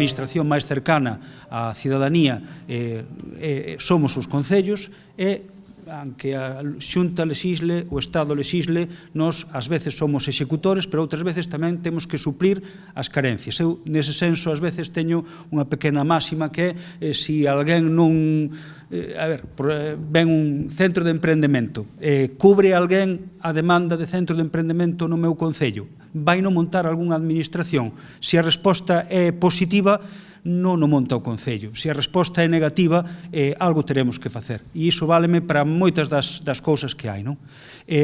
administración máis cercana á cidadanía somos os concellos e aunque a Xunta lexisle, o Estado lexisle, nós ás veces somos executores, pero outras veces tamén temos que suplir as carencias. Eu, nese senso, ás veces teño unha pequena máxima que é se alguén non... ven un centro de emprendemento, cubre alguén a demanda de centro de emprendemento no meu concello, vai non montar algunha administración. Se a resposta é positiva, non o monta o Concello. Se a resposta é negativa, algo teremos que facer. E iso váleme para moitas das cousas que hai, non?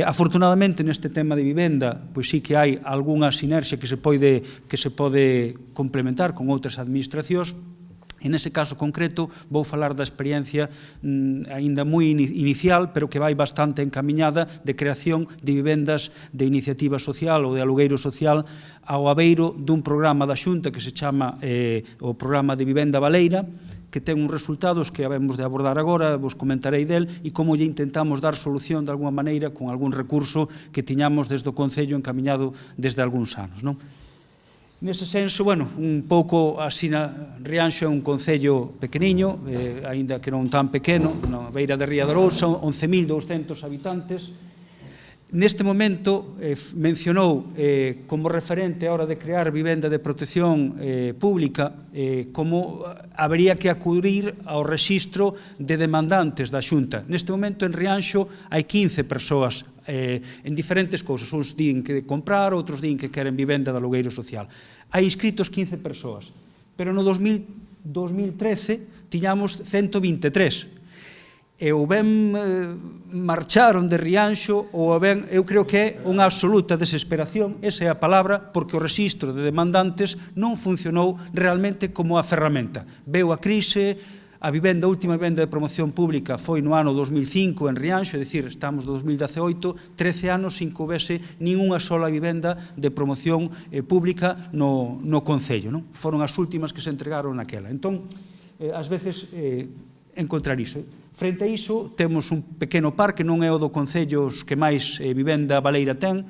Afortunadamente, neste tema de vivenda, pois sí que hai algunha sinerxia que se pode complementar con outras administracións. E nese caso concreto vou falar da experiencia aínda moi inicial, pero que vai bastante encamiñada de creación de vivendas de iniciativa social ou de alugueiro social ao abeiro dun programa da Xunta que se chama o Programa de Vivenda Baleira, que ten uns resultados que habemos de abordar agora, vos comentarei del, e como lle intentamos dar solución de alguma maneira con algún recurso que tiñamos desde o Concello encamiñado desde algúns anos, non? Nese senso, bueno, un pouco así, Rianxo é un concello pequeniño, aínda que non tan pequeno, na beira de Ría de Arousa, 11.200 habitantes. Neste momento mencionou como referente a hora de crear vivenda de protección pública como habería que acudir ao rexistro de demandantes da Xunta. Neste momento en Rianxo hai 15 persoas en diferentes cousas. Uns din que comprar, outros din que queren vivenda de alugueiro social. Hai inscritos 15 persoas, pero no 2013 tiñamos 123. E ou ben marcharon de Rianxo ou ben, eu creo que é unha absoluta desesperación, esa é a palabra, porque o rexistro de demandantes non funcionou realmente como a ferramenta. Veu a crise, a última vivenda de promoción pública foi no ano 2005 en Rianxo, é dicir, estamos no 2018, 13 anos sin que houvese ningunha sola vivenda de promoción pública no Concello. Foron as últimas que se entregaron naquela. Entón, ás veces, encontrar iso. Frente a iso, temos un pequeno parque, non é o do Concellos que máis vivenda baleira ten,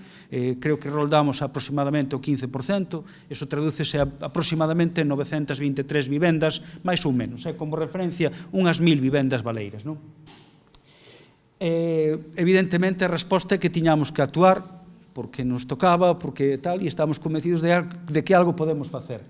creo que roldamos aproximadamente o 15%, iso tradúcese a aproximadamente 923 vivendas, máis ou menos, como referencia, unhas 1.000 vivendas baleiras. Evidentemente, a resposta é que tiñamos que actuar, porque nos tocaba, porque tal, e estamos convencidos de que algo podemos facer.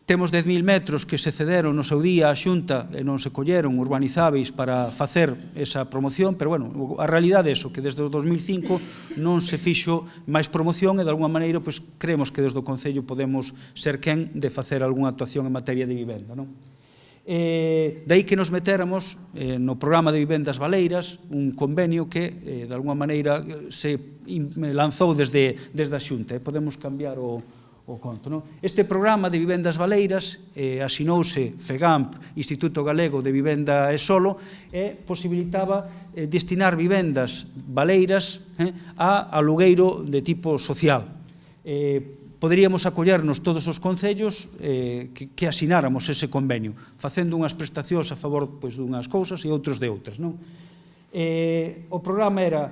Temos 10.000 metros que se cederon no seu día á Xunta e non se colleron urbanizáveis para facer esa promoción, pero, bueno, a realidade é iso, que desde o 2005 non se fixo máis promoción e, de alguma maneira, creemos que desde o Concello podemos ser quen de facer algunha actuación en materia de vivenda, non? Daí que nos metéramos no programa de vivendas baleiras, un convenio que, de alguma maneira, se lanzou desde a Xunta. Podemos cambiar o conto. Este programa de vivendas baleiras asinouse FEGAMP, Instituto Galego de Vivenda e Solo, e posibilitaba destinar vivendas baleiras a alugueiro de tipo social. Poderíamos acollernos todos os concellos que asináramos ese convenio, facendo unhas prestacións a favor dunhas cousas e outros de outras. O programa era,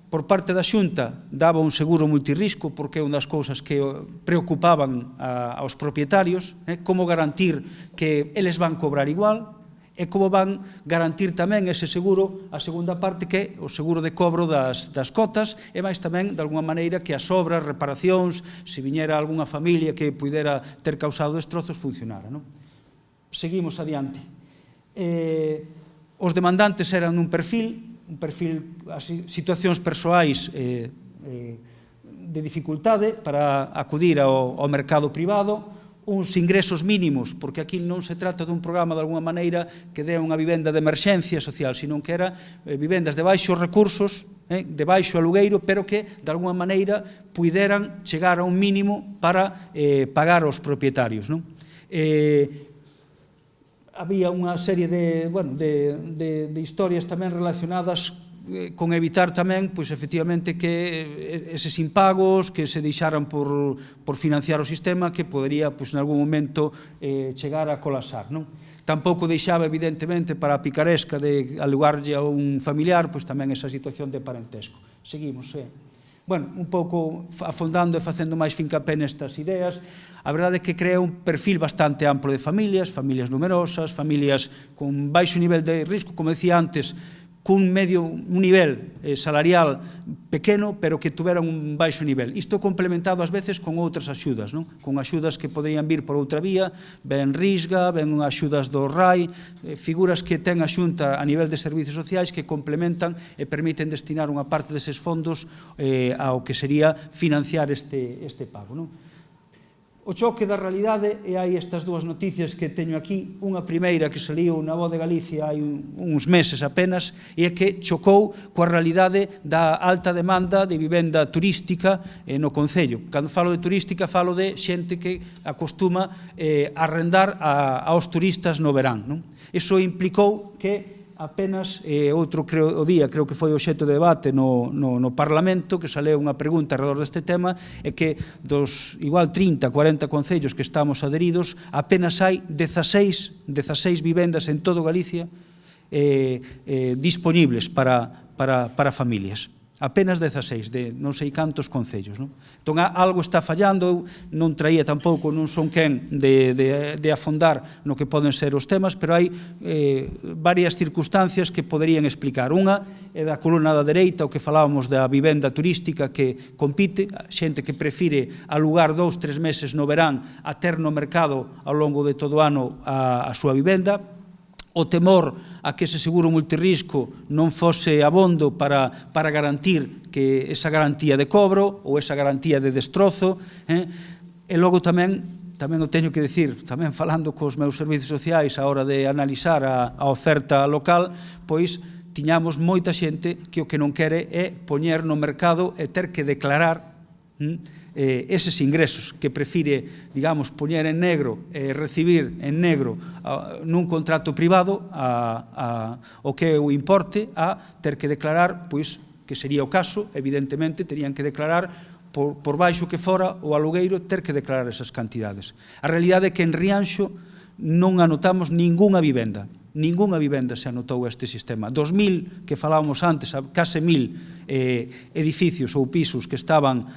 por parte da Xunta, daba un seguro multirrisco, porque é unha das cousas que preocupaban aos propietarios, como garantir que eles van cobrar igual, e como van garantir tamén ese seguro, a segunda parte, que é o seguro de cobro das cotas, e máis tamén, de alguma maneira, que as obras, reparacións, se viñera algunha familia que pudera ter causado destrozos, funcionara. Seguimos adiante. Os demandantes eran un perfil, situacións persoais de dificultade para acudir ao mercado privado, uns ingresos mínimos, porque aquí non se trata dun programa de alguna maneira que dé unha vivenda de emerxencia social, sino que era vivendas de baixos recursos, de baixo alugueiro, pero que de alguna maneira puideran chegar a un mínimo para pagar aos propietarios. Había unha serie de historias tamén relacionadas con evitar tamén, efectivamente, que eses impagos que se deixaran por financiar o sistema, que podería, en algún momento, chegar a colapsar. Tampouco deixaba, evidentemente, para a picaresca de alugarlle a un familiar, tamén esa situación de parentesco. Seguimos, bueno, un pouco afondando e facendo máis fincapé nestas ideas, a verdade é que crea un perfil bastante amplo de familias numerosas, familias con baixo nivel de risco, como decía antes, cun nivel salarial pequeno, pero que tuveran un baixo nivel. Isto complementado ás veces con outras axudas, con axudas que poderían vir por outra vía, ben Risga, ben axudas do RAI, figuras que ten a Xunta a nivel de servicios sociais que complementan e permiten destinar unha parte deses fondos ao que sería financiar este pago. O choque da realidade, e hai estas dúas noticias que teño aquí, unha primeira que saliu na Voz de Galicia hai uns meses apenas, e é que chocou coa realidade da alta demanda de vivenda turística no Concello. Cando falo de turística, falo de xente que acostuma arrendar aos turistas no verán. Iso implicou que apenas outro día, creo que foi obxecto de debate no Parlamento, que saleu unha pregunta alrededor deste tema, é que dos igual 30, 40 concellos que estamos adheridos, apenas hai 16 vivendas en todo Galicia disponibles para familias. Apenas 16 de non sei cantos concellos. Entón, algo está fallando, non traía tampouco, non son quen de afondar no que poden ser os temas, pero hai varias circunstancias que poderían explicar. Unha é da columna da dereita, o que falábamos da vivenda turística que compite, xente que prefire alugar 2-3 meses no verán a ter no mercado ao longo de todo o ano a súa vivenda. O temor a que ese seguro multirrisco non fose abondo para garantir que esa garantía de cobro ou esa garantía de destrozo. E logo tamén o teño que dicir, tamén falando cos meus servicios sociais a hora de analizar a oferta local, pois tiñamos moita xente que o que non quere é poñer no mercado e ter que declarar eses ingresos, que prefire, digamos, poñer en negro e recibir en negro nun contrato privado o que o importe a ter que declarar, pois, que sería o caso, evidentemente, terían que declarar por baixo que fora o alugueiro, ter que declarar esas cantidades. A realidade é que en Rianxo non anotamos ningunha vivenda se anotou a este sistema. Dos 1000 que falábamos antes, case 1000 edificios ou pisos que estaban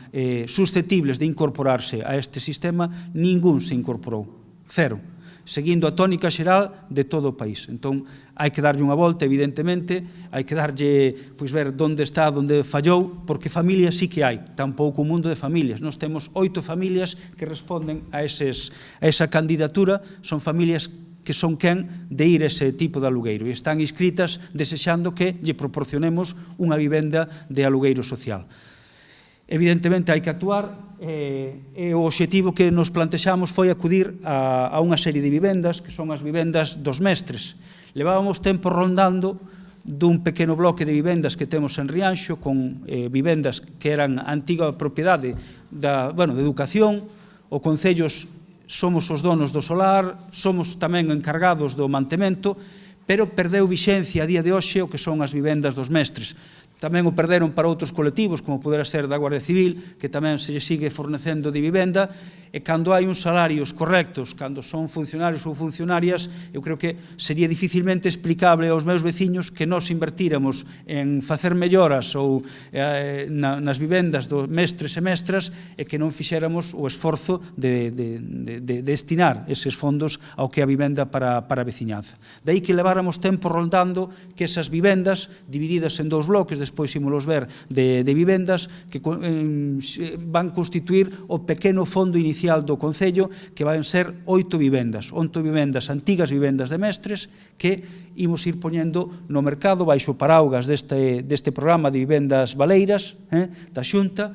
susceptibles de incorporarse a este sistema, ningún se incorporou. Cero. Seguindo a tónica xeral de todo o país. Entón, hai que darlle unha volta, evidentemente, hai que darlle, pois, ver onde está, onde fallou, porque familias sí que hai, tampouco un mundo de familias. Nós temos 8 familias que responden a esa candidatura, son familias que son quen de ir a ese tipo de alugueiro e están inscritas desexando que lle proporcionemos unha vivenda de alugueiro social. Evidentemente hai que actuar e o obxectivo que nos plantexamos foi acudir a unha serie de vivendas que son as vivendas dos mestres. Levábamos tempo rondando dun pequeno bloque de vivendas que temos en Rianxo con vivendas que eran antiga propiedade de educación. O Concello somos os donos do solar, somos tamén encargados do mantemento, pero perdeu vixencia a día de hoxe o que son as vivendas dos mestres. Tamén o perderon para outros colectivos, como podera ser da Guardia Civil, que tamén se lle sigue fornecendo de vivenda, e cando hai uns salarios correctos, cando son funcionarios ou funcionarias, eu creo que sería dificilmente explicable aos meus veciños que nos invertíramos en facer melloras ou nas vivendas dos mestres e mestras e que non fixéramos o esforzo de destinar eses fondos ao que é a vivenda para a veciñanza. Daí que leváramos tempo rondando que esas vivendas, divididas en 2 bloques, despois ímolos ver, de vivendas que van constituir o pequeno fondo inicial do Concello, que van ser 8 vivendas, antigas vivendas de mestres, que imos ir poñendo no mercado baixo paraugas deste programa de vivendas baleiras da Xunta,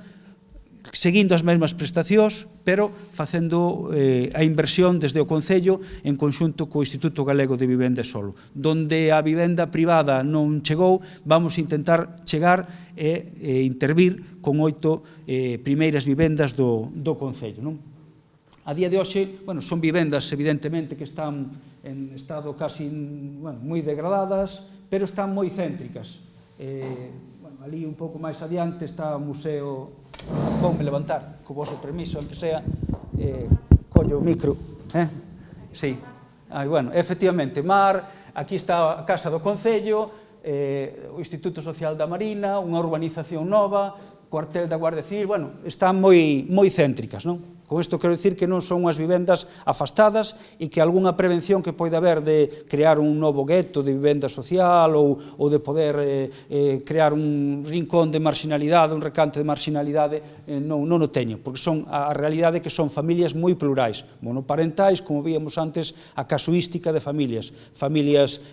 seguindo as mesmas prestacións, pero facendo a inversión desde o Concello en conxunto co Instituto Galego de Vivenda e Solo. Donde a vivenda privada non chegou, vamos intentar chegar e intervir con 8 primeiras vivendas do Concello. A día de hoxe, son vivendas, evidentemente, que están en estado casi moi degradadas, pero están moi céntricas. Ali un pouco máis adiante está o museo. Voume levantar, co vosso permiso, aunque sea, collo o micro. Sí. Efectivamente, Mar, aquí está a Casa do Concello, o Instituto Social da Marina, unha urbanización nova, cuartel da Guardia Civil, bueno, están moi céntricas, non? Con isto quero dicir que non son unhas vivendas afastadas e que algunha prevención que poida haber de crear un novo gueto de vivenda social ou de poder crear un rincón de marginalidade, un recanto de marginalidade, non o teño, porque son a realidade que son familias moi plurais, monoparentais, como víamos antes, a casuística de familias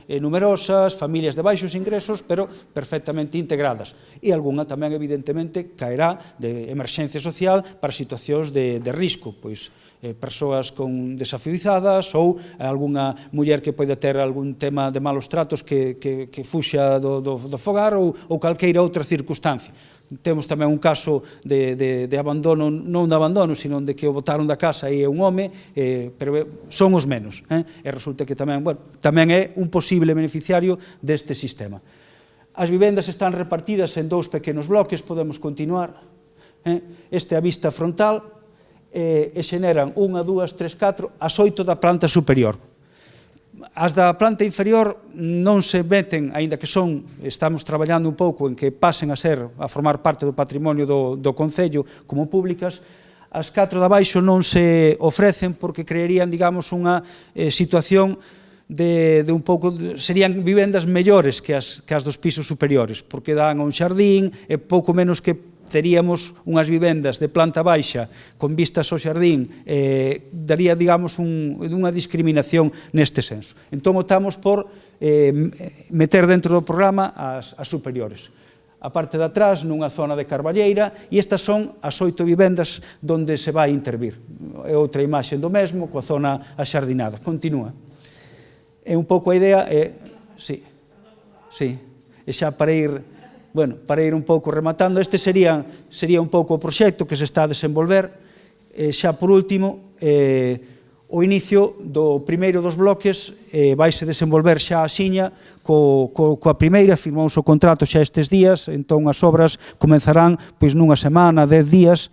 numerosas, familias de baixos ingresos, pero perfectamente integradas. E algunha tamén, evidentemente, caerá de emerxencia social para situacións de risco, pois persoas con desafiuzadas ou algunha muller que poida ter algún tema de malos tratos que fuxa do fogar ou calqueira outra circunstancia. Temos tamén un caso de abandono, non de abandono, sino de que o botaron da casa e é un home, pero son os menos. E resulta que tamén é un posible beneficiario deste sistema. As vivendas están repartidas en dous pequenos bloques, podemos continuar. Este é a vista frontal, e xeneran 1, 2, 3, 4, as 8 da planta superior. As da planta inferior non se meten, aínda que estamos traballando un pouco en que pasen a formar parte do patrimonio do Concello como públicas. As 4 da baixo non se ofrecen porque crearían, digamos, unha situación de un pouco, serían vivendas mellores que as dos pisos superiores, porque dan a un xardín e pouco menos que teríamos unhas vivendas de planta baixa con vistas ao xardín, daría, digamos, unha discriminación neste senso. Entón, optamos por meter dentro do programa as superiores. A parte de atrás, nunha zona de carballeira, e estas son as 8 vivendas onde se vai intervir. É outra imaxe do mesmo, coa zona axardinada. Continúa. É un pouco a idea, sí, e xa para ir un pouco rematando, este sería un pouco o proxecto que se está a desenvolver. Xa por último, o inicio do primeiro dos bloques vaise desenvolver xa axiña coa primeira, firmouse o contrato xa estes días, entón as obras comenzarán nunha semana, 10 días,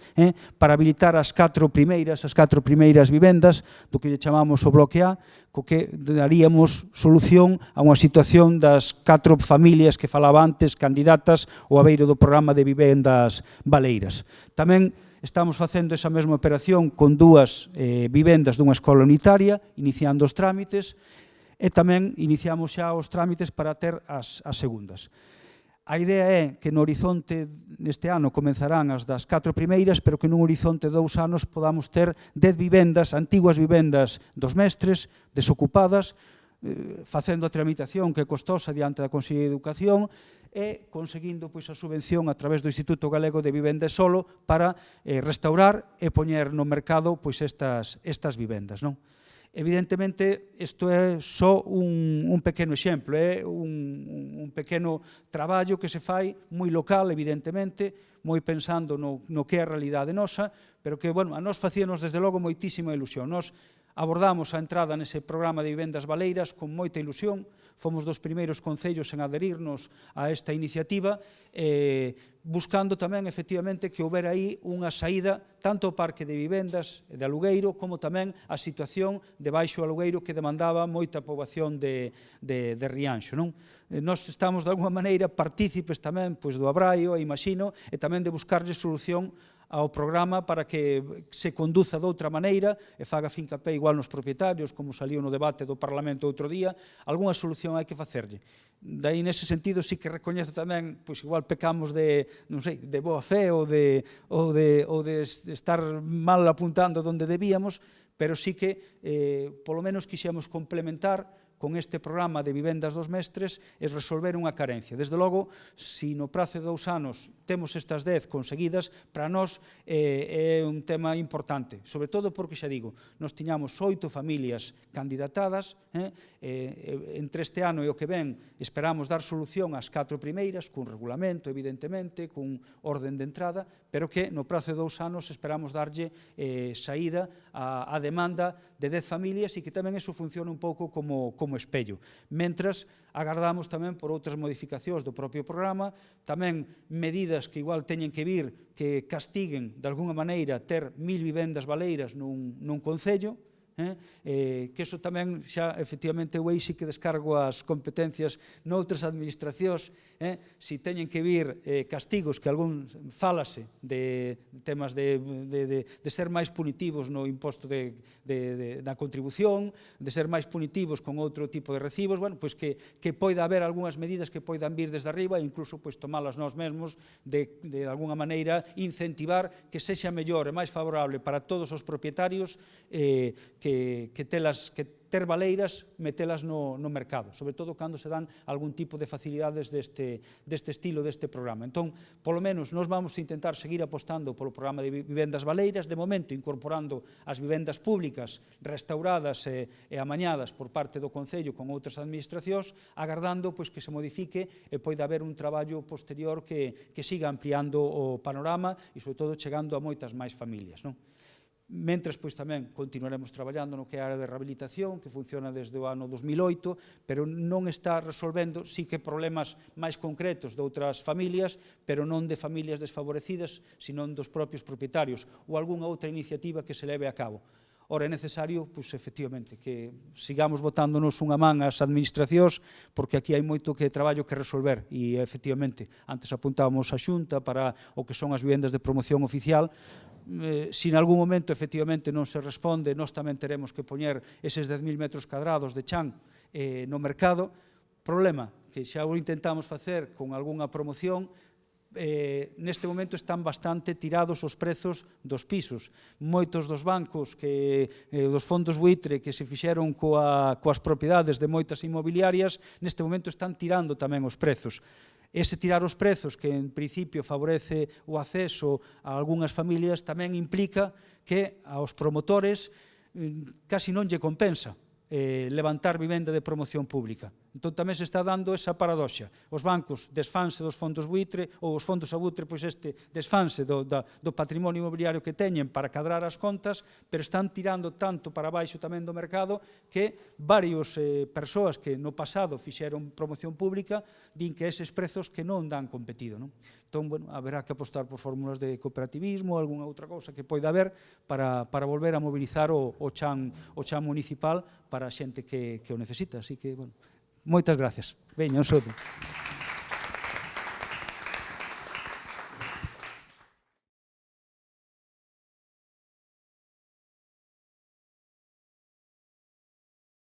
para habilitar as 4 primeiras vivendas do que lle chamamos o bloque A, co que daríamos solución a unha situación das 4 familias que falaba antes, candidatas ao abeiro do programa de vivendas baleiras. Tamén estamos facendo esa mesma operación con 2 vivendas dunha escola unitaria, iniciando os trámites, e tamén iniciamos xa os trámites para ter as segundas. A idea é que no horizonte neste ano comenzarán as das 4 primeiras, pero que nun horizonte de 2 anos podamos ter 10 vivendas, antiguas vivendas dos mestres, desocupadas, facendo a tramitación que é costosa diante da Consellería de Educación e conseguindo a subvención a través do Instituto Galego de Vivenda e Solo para restaurar e poñer no mercado estas vivendas. Evidentemente, isto é só un pequeno exemplo, é un pequeno traballo que se fai moi local, evidentemente, moi pensando no que é a realidade nosa, pero que, a nós facíanos desde logo moitísima ilusión. Nós abordamos a entrada nese programa de vivendas baleiras con moita ilusión, fomos dos primeiros concellos en adherirnos a esta iniciativa, buscando tamén, efectivamente, que houbera aí unha saída tanto ao parque de vivendas de alugueiro como tamén a situación de baixo alugueiro que demandaba moita poboación de Rianxo. Nós estamos, de alguma maneira, partícipes tamén do abraio, imagino, e tamén de buscarlle solución ao programa para que se conduza de outra maneira e faga fincapé igual nos propietarios, como saliu no debate do Parlamento outro día, algunha solución hai que facerlle. Daí, nese sentido, sí que recoñezo tamén, igual pecamos de boa fe ou de estar mal apuntando onde debíamos, pero sí que, polo menos, quixemos complementar con este programa de vivendas dos mestres é resolver unha carencia. Desde logo, se no prazo de 2 anos temos estas 10 conseguidas, para nós é un tema importante, sobre todo porque, xa digo, nós tiñamos 8 familias candidatadas, entre este ano e o que ven esperamos dar solución ás 4 primeiras, cun regulamento, evidentemente, cun orden de entrada, pero que no prazo de 2 anos esperamos darlle saída á demanda de 10 familias e que tamén iso funcione un pouco como espello. Mentras, agardamos tamén por outras modificacións do propio programa, tamén medidas que igual teñen que vir que castiguen, de alguna maneira, ter 1000 vivendas baleiras nun concello, que iso tamén xa efectivamente eu aí sí que descargo as competencias noutras administracións, si teñen que vir castigos que algún falase de temas de ser máis punitivos no imposto da contribución, de ser máis punitivos con outro tipo de recibos, bueno, pois que poida haber algunhas medidas que poidan vir desde arriba e incluso pois tomalas nós mesmos de alguna maneira incentivar que sexa mellor e máis favorable para todos os propietarios que ter baleiras, metelas no mercado, sobre todo cando se dan algún tipo de facilidades deste estilo, deste programa. Entón, polo menos, nós vamos intentar seguir apostando polo programa de vivendas baleiras, de momento incorporando as vivendas públicas restauradas e amañadas por parte do Concello con outras administracións, agardando que se modifique e poida haber un traballo posterior que siga ampliando o panorama e, sobre todo, chegando a moitas máis familias. Mentres, pois, tamén continuaremos traballando no que é a área de rehabilitación, que funciona desde o ano 2008, pero non está resolvendo, sí que problemas máis concretos de outras familias, pero non de familias desfavorecidas, senón dos propios propietarios, ou algunha outra iniciativa que se leve a cabo. Ora, é necesario, pois, efectivamente, que sigamos botándonos unha man ás administracións, porque aquí hai moito traballo que resolver, e, efectivamente, antes apuntábamos a Xunta para o que son as vivendas de promoción oficial. Se en algún momento, efectivamente, non se responde, nós tamén teremos que poñer eses 10.000 metros cadrados de chan no mercado. Problema que xa o intentamos facer con algunha promoción, neste momento están bastante tirados os prezos dos pisos. Moitos dos bancos, dos fondos buitre que se fixeron coas propiedades de moitas inmobiliarias, neste momento están tirando tamén os prezos. Ese tirar os prezos, que en principio favorece o acceso a algunhas familias, tamén implica que aos promotores casi non lle compensa levantar vivenda de promoción pública. Entón tamén se está dando esa paradoxa. Os bancos desfanse dos fondos buitre, ou os fondos a buitre, pois desfanse do patrimonio inmobiliario que teñen para cadrar as contas, pero están tirando tanto para baixo tamén do mercado que varios persoas que no pasado fixeron promoción pública din que eses prezos que non dan competido. Entón, bueno, haberá que apostar por fórmulas de cooperativismo, algunha outra cousa que poida haber para volver a mobilizar o chan municipal para a xente que o necesita. Así que, bueno, moitas gracias. Veña, un saúdo.